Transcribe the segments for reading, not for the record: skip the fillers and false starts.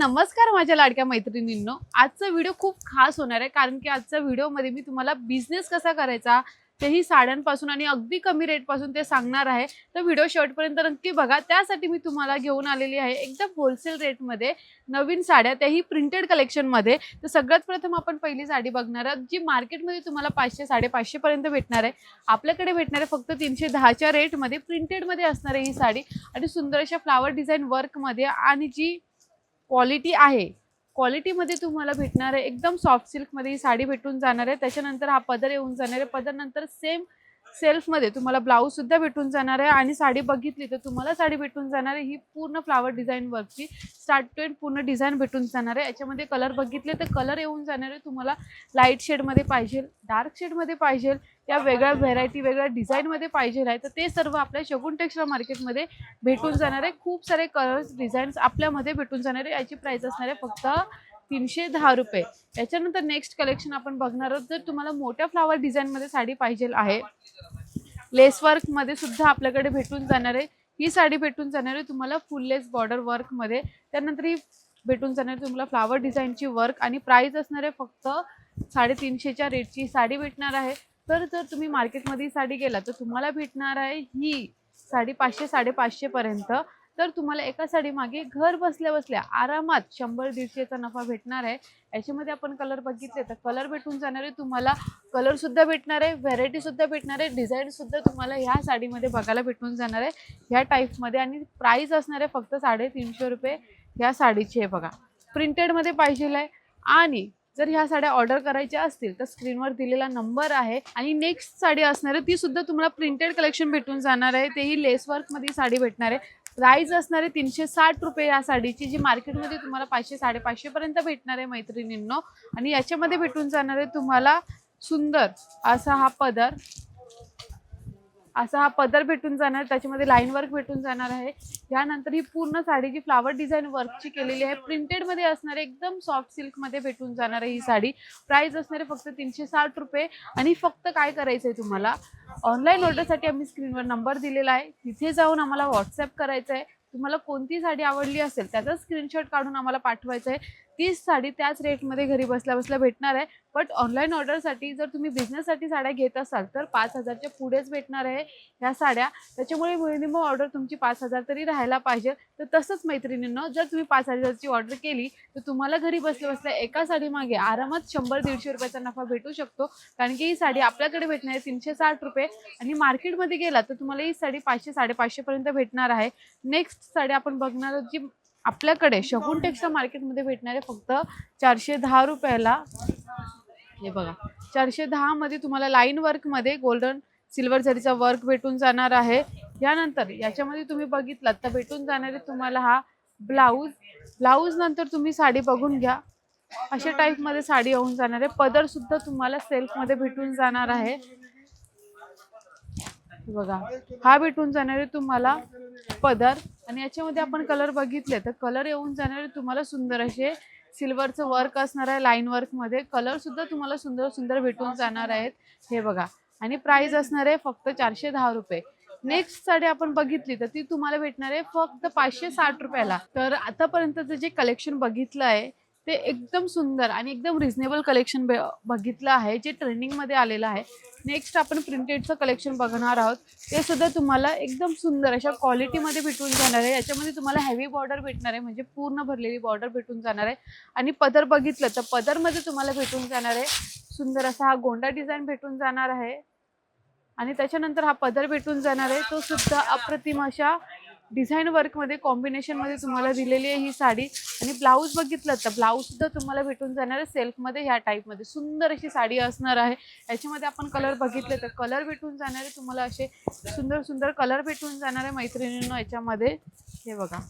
नमस्कार माझ्या लाडक्या मैत्रिणींनो, आजचा व्हिडिओ खूप खास होणार आहे कारण की आजच्या व्हिडिओमध्ये मी तुम्हाला बिझनेस कसा करायचा तेही साड्यांपासून आणि अगदी कमी रेट पासून ते सांगणार आहे। तर व्हिडिओ शेवटपर्यंत नक्की बघा। त्यासाठी मी तुम्हाला घेऊन आलेली आहे एकदम होलसेल रेट मध्ये नवीन साड्या, त्याही प्रिंटेड कलेक्शन मध्ये। तर सगळ्यात प्रथम आपण पहिली साडी बघणार आहोत जी मार्केट मध्ये तुम्हाला 500 550 पर्यंत भेटणार आहे। आपल्याकडे भेटणार आहे फक्त 310 च्या रेट मध्ये प्रिंटेड मध्ये असणार आहे ही साडी आणि सुंदर अशा फ्लावर डिझाइन वर्क मध्ये आणि जी क्वालिटी आहे क्वालिटी मध्ये तुम्हाला भेटणार आहे एकदम सॉफ्ट सिल्क मध्ये ही साडी भेटून जाणार आहे। त्याच्यानंतर हा पदर येऊन जाणार आहे, पदर नंतर सेम सेल्फ मध्ये तुम्हाला ब्लाउज सुद्धा भेटून जाणार आहे आणि साडी बघितली तर तुम्हाला साडी भेटून जाणार आहे ही पूर्ण फ्लावर डिझाइन वर्कची स्टार्ट टू एंड पूर्ण डिझाइन भेटून जाणार आहे। याच्यामध्ये कलर बघितले तर कलर येऊन जाणार आहे तुम्हाला लाईट शेड मध्ये पाहिजे, डार्क शेड मध्ये पाहिजे, या वेगळ्या व्हेरायटी वेगळ्या डिझाइन मध्ये पाहिजे आहे तर ते सर्व आपल्या शगुन टेक्सटाईल मार्केट मध्ये भेटून जाणार आहे। खूप सारे कलर्स डिझाईन्स आपल्यामध्ये भेटून जाणार आहे। याची प्राइस असणार आहे फक्त 310 रुपये। याच्यानंतर नेक्स्ट कलेक्शन आपण बघणार आहोत। जर तुम्हाला मोठ्या फ्लावर डिझाइन मध्ये साडी पाहिजे आहे, लेस वर्क मध्ये सुद्धा आपल्याकडे भेटून जाणार आहे। ही साडी भेटून जाणार आहे तुम्हाला फुल लेस बॉर्डर वर्क मध्ये, त्यानंतर ही भेटून जाणार आहे तुम्हाला फ्लावर डिझाइनची वर्क आणि प्राइस असणार आहे फक्त 350 च्या रेटची साडी भेटणार आहे। तर जर तुम्ही मार्केटमध्ये साडी गेला तर तुम्हाला भेटणार आहे ही साडी 500 550 पर्यंत। तर तुम्हाला एका साडी मागे घर बसल्या बसल्या आरामात 100-150 चा नफा भेटणार आहे। याच्यामध्ये आपण कलर बघितले तर कलर भेटून जाणार आहे तुम्हाला, कलर सुद्धा भेटणार आहे, व्हेरायटी सुद्धा भेटणार आहे, डिझाइन सुद्धा तुम्हाला ह्या साडीमध्ये बघायला भेटून जाणार आहे ह्या टाइप मध्ये आणि प्राइस असणार आहे फक्त 350 रुपये ह्या साडीची आहे। बघा प्रिंटेड मध्ये पाहिजे आहे आणि जर ह्या साड्या ऑर्डर करायच्या असतील तर स्क्रीनवर दिलेला नंबर आहे आणि नेक्स्ट साडी असणार आहे ती सुद्धा तुम्हाला प्रिंटेड कलेक्शन भेटून जाणार आहे, तेही लेस वर्क मध्ये साडी भेटणार आहे। प्राइस असणार आहे 360 रुपये या साडीची, जी मार्केटमध्ये तुम्हाला 500 550 पर्यंत भेटणार आहे मैत्रिणींनो। आणि याच्यामध्ये भेटून जाणार आहे तुम्हाला सुंदर असा हा पदर भेटून जाणार, त्याच्यामध्ये लाईन वर्क भेटून जाणार आहे। यानंतर ही पूर्ण साडी जी फ्लावर डिझाइन वर्कची केलेली आहे प्रिंटेड मध्ये असणार आहे, एकदम सॉफ्ट सिल्क मध्ये भेटून जाणार आहे ही साडी। प्राइस असणार आहे फक्त 360 रुपये आणि फक्त काय करायचंय तुम्हाला ऑनलाईन ऑर्डरसाठी आम्ही स्क्रीनवर नंबर दिलेला आहे, तिथे जाऊन आम्हाला व्हॉट्सअप करायचं आहे। तुम्हाला कोणती साडी आवडली असेल त्याचा स्क्रीनशॉट काढून आम्हाला पाठवायचं आहे, तीच साडी त्याच रेटमध्ये घरी बसल्या बसल्या भेटणार आहे। बट ऑनलाईन ऑर्डरसाठी जर तुम्ही बिझनेससाठी साड्या घेत असाल तर 5000 च्या पुढेच भेटणार आहे ह्या साड्या, त्याच्यामुळे मिनिमम ऑर्डर तुमची 5000 तरी राहायला पाहिजे। तर तसंच मैत्रिणींनो जर तुम्ही 5000 ची ऑर्डर केली तर तुम्हाला घरी बसल्या बसल्या एका साडी मागे आरामात 100-150 रुपयाचा नफा भेटू शकतो, कारण की ही साडी आपल्याकडे भेटणार आहे 360 रुपये आणि मार्केटमध्ये गेला तर तुम्हाला ही साडी 500 550 पर्यंत भेटणार आहे। नेक्स्ट साडी आपण बघणार आहोत जी आपल्याकडे शगुन टेक्सटाईल मार्केटमध्ये भेटणार आहे फक्त 410 रुपयाला। हे बघा 410 मध्ये तुम्हाला लाईन वर्क मध्ये गोल्डन सिल्वर जरीचा वर्क भेटून जाणार आहे। यानंतर याच्यामध्ये तुम्ही बघितलात तर भेटून जाणार आहे तुम्हाला हा ब्लाउज नंतर तुम्ही साडी बघून घ्या, अशा टाइप मध्ये साडी येऊन जाणार आहे। पदर सुद्धा तुम्हाला सेल्फ मध्ये भेटून जाणार आहे। बघा हा भेटून जाणार आहे तुम्हाला पदर आणि याच्यामध्ये आपण कलर बघितले तर कलर येऊन जाणार आहे तुम्हाला सुंदर असे सिल्वरचं वर्क असणार आहे लाईन वर्क मध्ये, कलर सुद्धा तुम्हाला सुंदर सुंदर भेटून जाणार आहेत। हे बघा आणि प्राइस असणार आहे फक्त 410 रुपये। नेक्स्ट साडी आपण बघितली तर ती तुम्हाला भेटणार आहे फक्त 560 रुपयाला। तर आतापर्यंतचं जे कलेक्शन बघितलं आहे ते एकदम सुंदर आणि एकदम रिझनेबल कलेक्शन बघितलं आहे जे ट्रेंडिंग मध्ये आलेलं आहे। नेक्स्ट आपण प्रिंटेडचं कलेक्शन बघणार आहोत, ते सुद्धा तुम्हाला एकदम सुंदर अशा क्वालिटी मध्ये भेटून जाणार आहे। याच्यामध्ये तुम्हाला हेवी बॉर्डर भेटणार आहे, म्हणजे पूर्ण भरलेली बॉर्डर भेटून जाणार आहे आणि पदर बघितलं तर पदर मध्ये तुम्हाला भेटून जाणार आहे सुंदर असा हा गोंडा डिझाइन भेटून जाणार आहे आणि त्याच्यानंतर हा पदर भेटून जाणार आहे, तो सुद्धा अप्रतिम अशा डिझाइन वर्क मध्ये कॉम्बिनेशन मध्ये तुम्हाला दिलेली आहे ही साडी। आणि ब्लाउज बघितलं तर ब्लाउज सुद्धा तुम्हाला भेटून जाणार आहे सेल्फ मध्ये ह्या टाइप मध्ये सुंदर अशी साडी असणार आहे। याच्यामध्ये आपण कलर बघितले तर कलर भेटून जाणार आहे तुम्हाला, असे सुंदर सुंदर कलर भेटून जाणार आहे मैत्रिणींनो याच्यामध्ये। हे बघा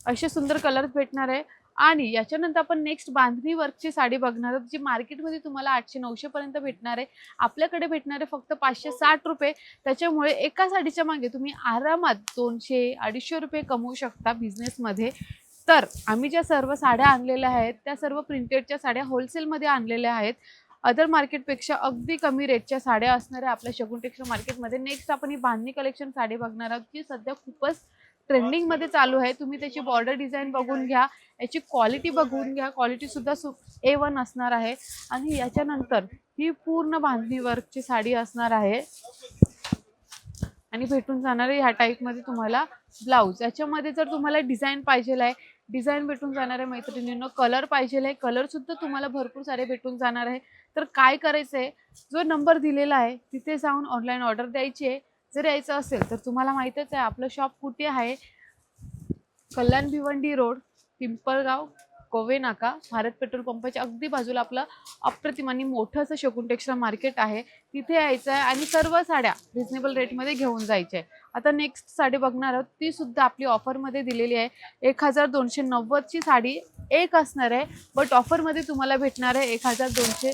असे सुंदर कलर्स भेटणार आहे आणि याच्यानंतर आपण नेक्स्ट बांधणी वर्कची साडी बघणार आहोत जी मार्केटमध्ये तुम्हाला 800-900 पर्यंत भेटणार आहे, आपल्याकडे भेटणार आहे फक्त 560 रुपये। त्याच्यामुळे एका साडीच्या मागे तुम्ही आरामात 200-250 रुपये कमवू शकता बिझनेसमध्ये। तर आम्ही ज्या सर्व साड्या आणलेल्या आहेत त्या सर्व प्रिंटेडच्या साड्या होलसेलमध्ये आणलेल्या आहेत, अदर मार्केटपेक्षा अगदी कमी रेटच्या साड्या असणार आहे आपल्या शगुन टेक्सटाईल मार्केटमध्ये। नेक्स्ट आपण ही बांधणी कलेक्शन साडी बघणार आहोत जी सध्या खूपच ट्रेंडिंगमध्ये चालू आहे. तुम्ही त्याची बॉर्डर डिझाईन बघून घ्या, याची क्वालिटी बघून घ्या. क्वालिटीसुद्धा A1 असणार आहे. आणि याच्यानंतर ही पूर्ण बांधणी वर्कची साडी असणार आहे आणि भेटून जाणार आहे ह्या टाईपमध्ये तुम्हाला ब्लाऊज. याच्यामध्ये जर तुम्हाला डिझाईन पाहिजे आहे, डिझाईन भेटून जाणार आहे मैत्रिणींनो. कलर पाहिजे आहे, कलरसुद्धा तुम्हाला भरपूर सारे भेटून जाणार आहे. तर काय करायचं आहे, जो नंबर दिलेला आहे तिथे जाऊन ऑनलाईन ऑर्डर द्यायची आहे. जर यायचं असेल तर तुम्हाला माहीतच आहे आपलं शॉप कुठे आहे. कल्याण भिवंडी रोड, पिंपळगाव, कोवे नाका, भारत पेट्रोल पंपाच्या अगदी बाजूला आपलं अप्रतिम आणि मोठं असं शगुन टेक्सटाईल मार्केट आहे. तिथे यायचं आहे आणि सर्व साड्या रिजनेबल रेटमध्ये घेऊन जायच्या आहे. आता नेक्स्ट साडी बघणार आहोत, ती सुद्धा आपली ऑफरमध्ये दिलेली आहे. 1290ची साडी एक असणार आहे, बट ऑफरमध्ये तुम्हाला भेटणार आहे 1200.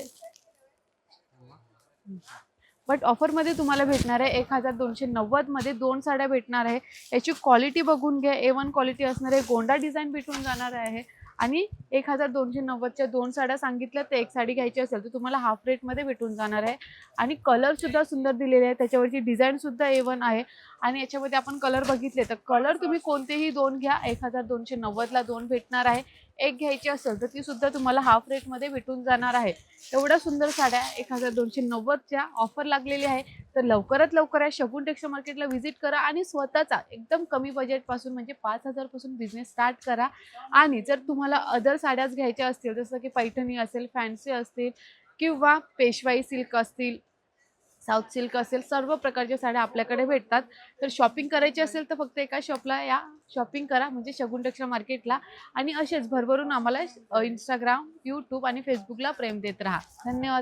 बट ऑफरमध्ये तुम्हाला भेटणार आहे 1290 मध्ये 2 साड्या भेटणार आहे. याची क्वालिटी बघून घ्या, A1 क्वालिटी असणार आहे. गोंडा डिझाईन भेटून जाणार आहे आणि 1290च्या 2 साड्या सांगितल्या, तर एक साडी घ्यायची असेल तर तुम्हाला हाफ रेटमध्ये भेटून जाणार आहे. आणि कलरसुद्धा सुंदर दिलेले आहे, त्याच्यावरची डिझाईनसुद्धा A1 आहे. आणि याच्यामध्ये आपण कलर बघितले तर कलर तुम्ही कोणतेही 2 घ्या, 1290ला 2 भेटणार आहे. एक घ्यायची असेल तर ती सुद्धा तुम्हाला हाफ रेटमध्ये भेटून जाणार आहे. एवढ्या सुंदर साड्या 1290च्या ऑफर लागलेली आहे. तर लवकरात लवकर या शगुन टेक्सटाईल मार्केटला व्हिजिट करा आणि स्वतःचा एकदम कमी बजेटपासून म्हणजे 5000 पासून बिझनेस स्टार्ट करा. आणि जर तुम्हाला अदर साड्याच घ्यायच्या असतील, जसं की पैठणी असेल, फॅन्सी असतील किंवा पेशवाई सिल्क असतील, साऊथ सिल्क असेल, सर्व प्रकारच्या साड्या आपल्याकडे भेटतात. तर शॉपिंग करायची असेल तर फक्त एका शॉपला या, शॉपिंग करा म्हणजे शगुन टेक्सटाईल मार्केटला. आणि असेच भरभरून आम्हाला इंस्टाग्राम, यूट्यूब आणि फेसबुकला प्रेम देत राहा. धन्यवाद.